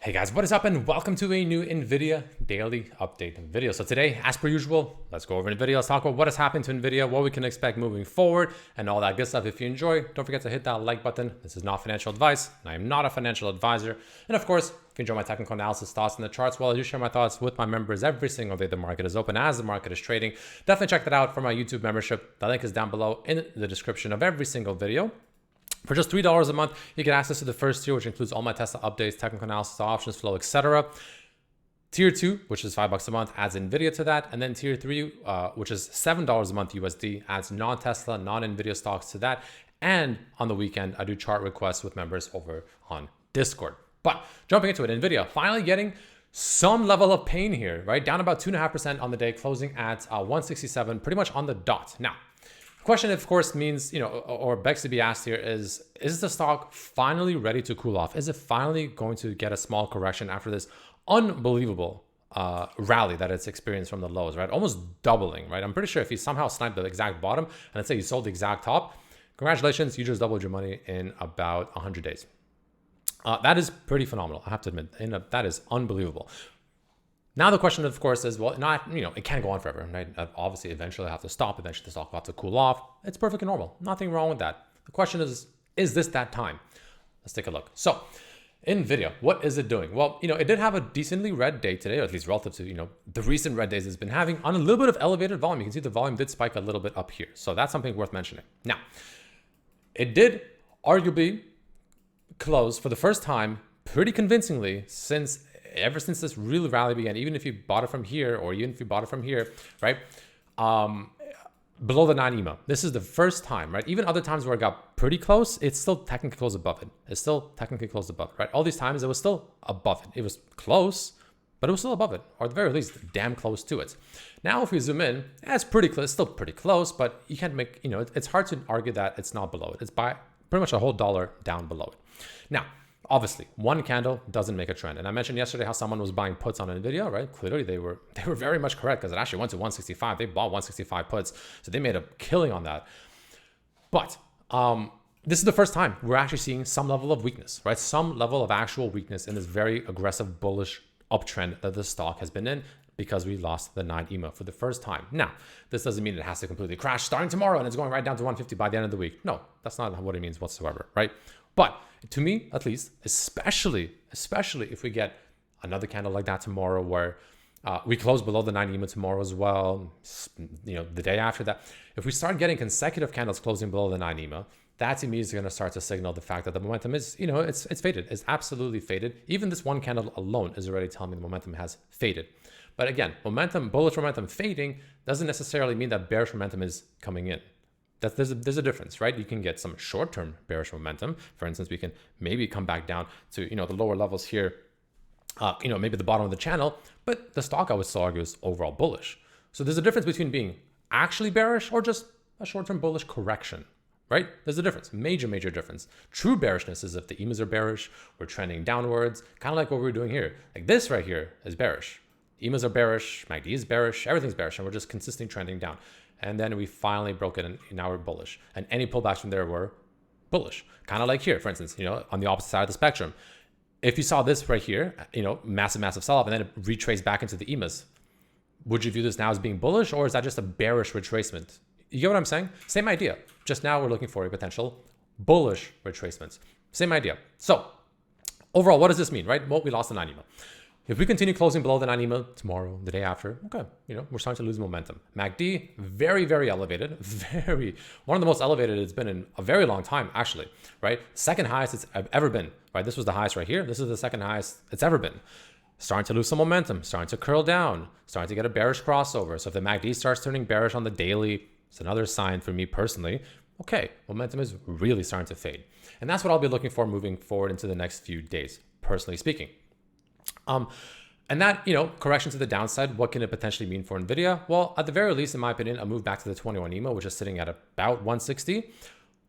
Hey guys, what is up and welcome to a new NVIDIA daily update video. So today, as per usual, let's go over NVIDIA. Let's talk about what has happened to NVIDIA, what we can expect moving forward, and all that good stuff. If you enjoy, don't forget to hit that like button. This is not financial advice. I am not a financial advisor. And of course, if you enjoy my technical analysis, thoughts, and the charts, well, I do share my thoughts with my members every single day the market is open, as the market is trading. Definitely check that out for my YouTube membership. The link is down below in the description of every single video. For just $3 a month, you get access to the first tier, which includes all my Tesla updates, technical analysis, options flow, etc. Tier 2, which is $5 a month, adds NVIDIA to that. And then Tier 3, which is $7 a month USD, adds non-Tesla, non-NVIDIA stocks to that. And on the weekend, I do chart requests with members over on Discord. But jumping into it, NVIDIA finally getting some level of pain here, right? Down about 2.5% on the day, closing at 167, pretty much on the dot. Now, question, of course, means, or begs to be asked here is the stock finally ready to cool off? Is it finally going to get a small correction after this unbelievable rally that it's experienced from the lows, right? Almost doubling, right? I'm pretty sure if you somehow sniped the exact bottom and let's say you sold the exact top, congratulations, you just doubled your money in about 100 days. That is pretty phenomenal, I have to admit. That is unbelievable. Now the question, of course, is, well, it can't go on forever, right? Obviously, eventually I have to stop. Eventually, the stock will have to cool off. It's perfectly normal. Nothing wrong with that. The question is this that time? Let's take a look. So, NVIDIA, what is it doing? Well, it did have a decently red day today, or at least relative to, the recent red days it's been having on a little bit of elevated volume. You can see the volume did spike a little bit up here. So that's something worth mentioning. Now, it did arguably close for the first time pretty convincingly ever since this real rally began, even if you bought it from here, or even if you bought it from here, right? Below the 9 EMA. This is the first time, right? Even other times where it got pretty close, it's still technically close above it. It's still technically close above it, right? All these times it was still above it. It was close, but it was still above it, or at the very least, damn close to it. Now, if we zoom in, it's pretty close, still pretty close, but you can't make, it's hard to argue that it's not below it. It's by pretty much a whole dollar down below it. Now, obviously, one candle doesn't make a trend. And I mentioned yesterday how someone was buying puts on NVIDIA, right? Clearly, they were very much correct because it actually went to 165. They bought 165 puts. So they made a killing on that. But this is the first time we're actually seeing some level of weakness, right? Some level of actual weakness in this very aggressive bullish uptrend that the stock has been in because we lost the 9 EMA for the first time. Now, this doesn't mean it has to completely crash starting tomorrow and it's going right down to 150 by the end of the week. No, that's not what it means whatsoever, right? But to me, at least, especially if we get another candle like that tomorrow where we close below the 9 EMA tomorrow as well, the day after that, if we start getting consecutive candles closing below the 9 EMA, that to me is going to start to signal the fact that the momentum is, it's faded. It's absolutely faded. Even this one candle alone is already telling me the momentum has faded. But again, bullish momentum fading doesn't necessarily mean that bearish momentum is coming in. There's a difference, right? You can get some short-term bearish momentum. For instance, we can maybe come back down to, the lower levels here, maybe the bottom of the channel, but the stock, I would still argue, is overall bullish. So there's a difference between being actually bearish or just a short-term bullish correction, right? There's a difference, major difference. True bearishness is if the EMAs are bearish, we're trending downwards, kind of like what we're doing here. Like this right here is bearish. EMAs are bearish, MACD is bearish, everything's bearish, and we're just consistently trending down. And then we finally broke it and now we're bullish. And any pullbacks from there were bullish. Kind of like here, for instance, on the opposite side of the spectrum. If you saw this right here, massive sell-off and then it retraced back into the EMAs, would you view this now as being bullish or is that just a bearish retracement? You get what I'm saying? Same idea. Just now we're looking for a potential bullish retracement. Same idea. So overall, what does this mean, right? Well, we lost the 9 EMA. If we continue closing below the 9 EMA tomorrow, the day after, okay, we're starting to lose momentum. MACD, very elevated, one of the most elevated it's been in a very long time, actually, right? Second highest it's ever been, right? This was the highest right here. This is the second highest it's ever been. Starting to lose some momentum, starting to curl down, starting to get a bearish crossover. So if the MACD starts turning bearish on the daily, it's another sign for me personally, okay, momentum is really starting to fade. And that's what I'll be looking for moving forward into the next few days, personally speaking. And that, correction to the downside, what can it potentially mean for NVIDIA? Well, at the very least, in my opinion, a move back to the 21 EMA, which is sitting at about 160.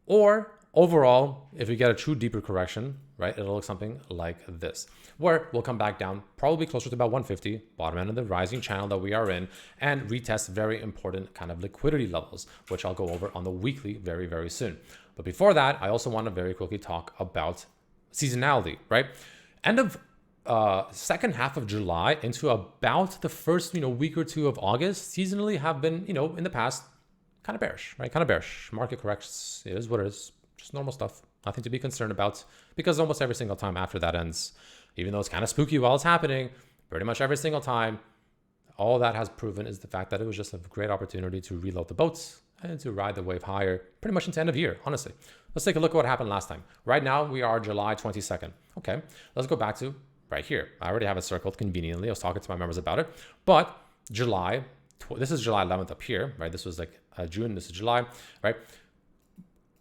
Or overall, if we get a true deeper correction, right, it'll look something like this, where we'll come back down, probably closer to about 150, bottom end of the rising channel that we are in, and retest very important kind of liquidity levels, which I'll go over on the weekly very soon. But before that, I also want to very quickly talk about seasonality, right? End of second half of July into about the first, week or two of August seasonally have been, in the past kind of bearish, right? Kind of bearish. Market corrects. It is what it is. Just normal stuff. Nothing to be concerned about, because almost every single time after that ends, even though it's kind of spooky while it's happening, pretty much every single time, all that has proven is the fact that it was just a great opportunity to reload the boats and to ride the wave higher pretty much into end of year, honestly. Let's take a look at what happened last time. Right now, we are July 22nd. Okay, let's go back to right here. I already have it circled conveniently. I was talking to my members about it. But July, this is July 11th up here, right? This was like June, this is July, right?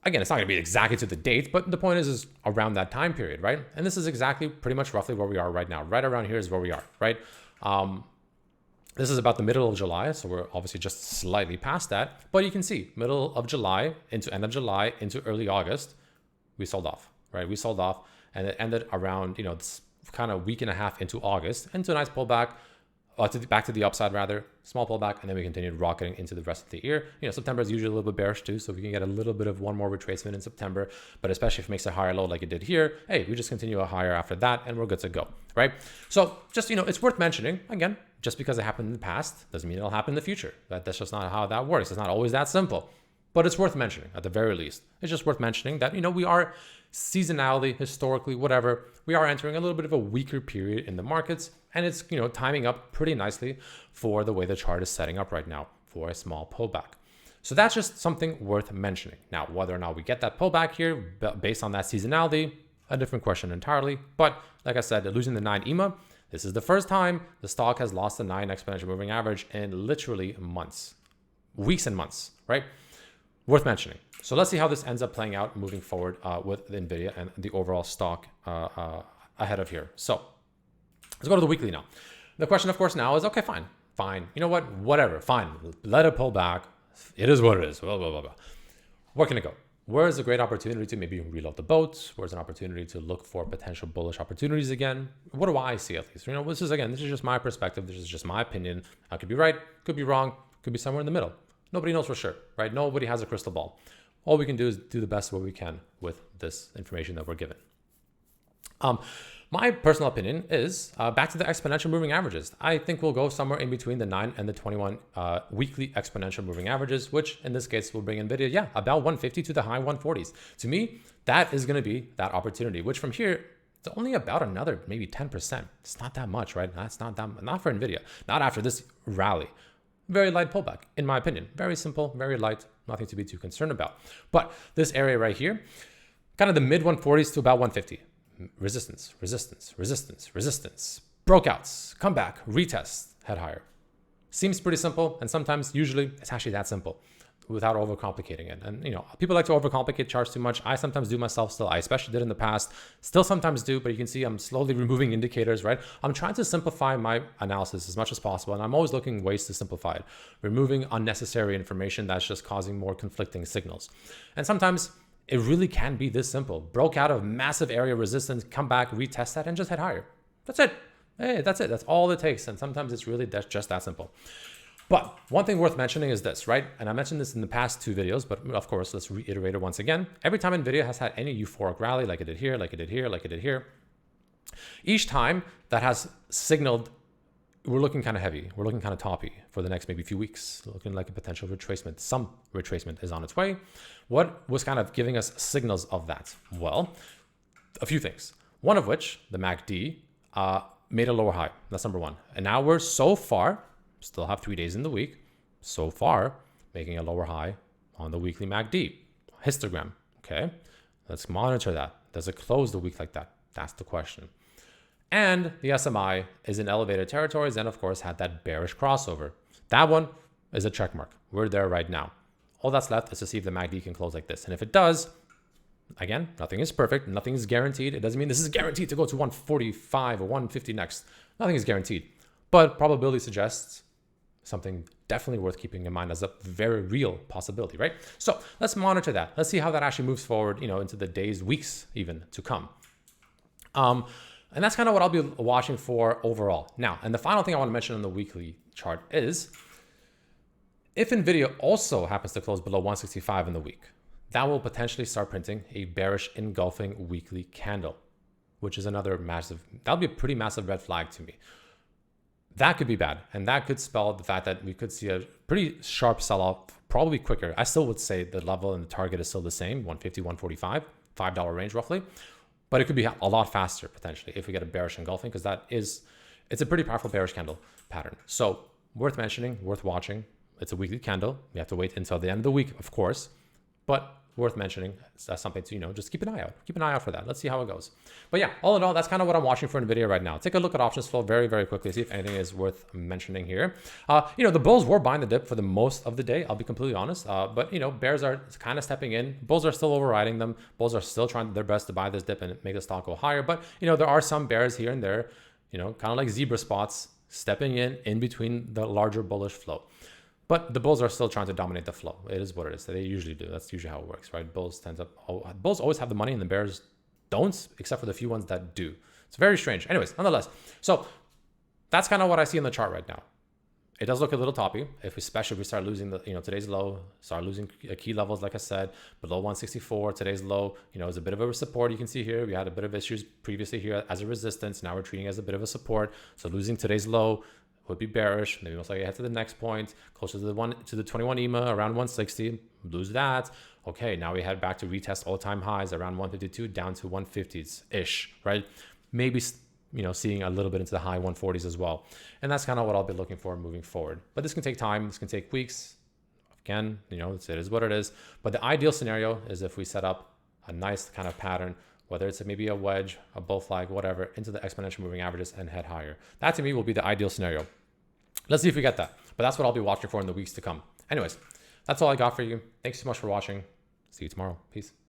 Again, it's not going to be exactly to the date, but the point is around that time period, right? And this is exactly pretty much roughly where we are right now. Right around here is where we are, right? This is about the middle of July, so we're obviously just slightly past that. But you can see middle of July into end of July into early August, we sold off, right? We sold off, and it ended around, this kind of week and a half into August, into a nice pullback, back to the upside rather, small pullback, and then we continued rocketing into the rest of the year. September is usually a little bit bearish too, so we can get a little bit of one more retracement in September, but especially if it makes a higher low like it did here, hey, we just continue a higher after that and we're good to go, right? So just, it's worth mentioning, again, just because it happened in the past doesn't mean it'll happen in the future. That's just not how that works. It's not always that simple, but it's worth mentioning at the very least. It's just worth mentioning that, we are seasonality, historically, whatever, we are entering a little bit of a weaker period in the markets, and it's, timing up pretty nicely for the way the chart is setting up right now for a small pullback. So that's just something worth mentioning. Now, whether or not we get that pullback here based on that seasonality, a different question entirely. But like I said, losing the 9 EMA, this is the first time the stock has lost the 9 exponential moving average in literally months, weeks and months, right? Worth mentioning. So let's see how this ends up playing out moving forward with NVIDIA and the overall stock ahead of here. So let's go to the weekly now. The question, of course, now is, okay, fine. You know what? Whatever, fine. Let it pull back. It is what it is. Blah, blah, blah, blah. Where can it go? Where is a great opportunity to maybe reload the boats? Where's an opportunity to look for potential bullish opportunities again? What do I see at least? This is just my perspective. This is just my opinion. I could be right, could be wrong, could be somewhere in the middle. Nobody knows for sure, right? Nobody has a crystal ball. All we can do is do the best what we can with this information that we're given. My personal opinion is back to the exponential moving averages. I think we'll go somewhere in between the 9 and the 21 weekly exponential moving averages, which in this case will bring NVIDIA, about 150 to the high 140s. To me, that is going to be that opportunity, which from here, it's only about another maybe 10%. It's not that much, right? That's not for NVIDIA, not after this rally. Very light pullback, in my opinion. Very simple, very light, nothing to be too concerned about. But this area right here, kind of the mid 140s to about 150. Resistance, resistance, resistance, resistance, brokeouts, come back, retest, head higher. Seems pretty simple, and sometimes, usually, it's actually that simple without overcomplicating it. And, people like to overcomplicate charts too much. I sometimes do myself still. I especially did in the past. Still sometimes do, but you can see I'm slowly removing indicators, right? I'm trying to simplify my analysis as much as possible, and I'm always looking ways to simplify it, removing unnecessary information that's just causing more conflicting signals. And sometimes it really can be this simple. Broke out of massive area resistance, come back, retest that, and just head higher. That's it. Hey, that's it. That's all it takes. And sometimes it's really just that simple. But one thing worth mentioning is this, right? And I mentioned this in the past 2 videos, but of course, let's reiterate it once again. Every time NVIDIA has had any euphoric rally, like it did here, like it did here, like it did here, each time that has signaled we're looking kind of heavy, we're looking kind of toppy for the next maybe few weeks, looking like a potential retracement. Some retracement is on its way. What was kind of giving us signals of that? Well, a few things. One of which, the MACD, made a lower high. That's number one. And now we're so far, still have 3 days in the week, so far making a lower high on the weekly MACD. Histogram, okay? Let's monitor that. Does it close the week like that? That's the question. And the SMI is in elevated territories and, of course, had that bearish crossover. That one is a check mark. We're there right now. All that's left is to see if the MACD can close like this. And if it does, again, nothing is perfect. Nothing is guaranteed. It doesn't mean this is guaranteed to go to 145 or 150 next. Nothing is guaranteed. But probability suggests something definitely worth keeping in mind as a very real possibility, right? So let's monitor that. Let's see how that actually moves forward, into the days, weeks even to come. And that's kind of what I'll be watching for overall. Now, and the final thing I want to mention on the weekly chart is if NVIDIA also happens to close below 165 in the week, that will potentially start printing a bearish engulfing weekly candle. which is another massive, that'll be a pretty massive red flag to me. That could be bad. And that could spell the fact that we could see a pretty sharp sell-off, probably quicker. I still would say the level and the target is still the same, 150, 145, $5 range roughly. But it could be a lot faster potentially if we get a bearish engulfing, because it's a pretty powerful bearish candle pattern. So worth mentioning, worth watching. It's a weekly candle. We have to wait until the end of the week, of course, but worth mentioning. That's something to, just keep an eye out. Keep an eye out for that. Let's see how it goes. But yeah, all in all, that's kind of what I'm watching for NVIDIA right now. Take a look at options flow very, very quickly. See if anything is worth mentioning here. The bulls were buying the dip for the most of the day. I'll be completely honest. But bears are kind of stepping in. Bulls are still overriding them. Bulls are still trying their best to buy this dip and make the stock go higher. But, there are some bears here and there, kind of like zebra spots stepping in between the larger bullish flow. But the bulls are still trying to dominate the flow. It is what it is. They usually do. That's usually how it works, right? Bulls always have the money and the bears don't, except for the few ones that do. It's very strange. Anyways, nonetheless. So that's kind of what I see in the chart right now. It does look a little toppy, especially if we start losing today's low, start losing key levels, like I said, below 164. Today's low, is a bit of a support. You can see here, we had a bit of issues previously here as a resistance. Now we're treating it as a bit of a support. So losing today's low would be bearish. Maybe most likely head to the next point, closer to the 21 EMA, around 160, lose that. Okay, now we head back to retest all-time highs around 152 down to 150s-ish, right? Maybe, seeing a little bit into the high 140s as well. And that's kind of what I'll be looking for moving forward. But this can take time. This can take weeks. Again, it is what it is. But the ideal scenario is if we set up a nice kind of pattern, whether it's maybe a wedge, a bull flag, whatever, into the exponential moving averages and head higher. That to me will be the ideal scenario. Let's see if we get that. But that's what I'll be watching for in the weeks to come. Anyways, that's all I got for you. Thanks so much for watching. See you tomorrow. Peace.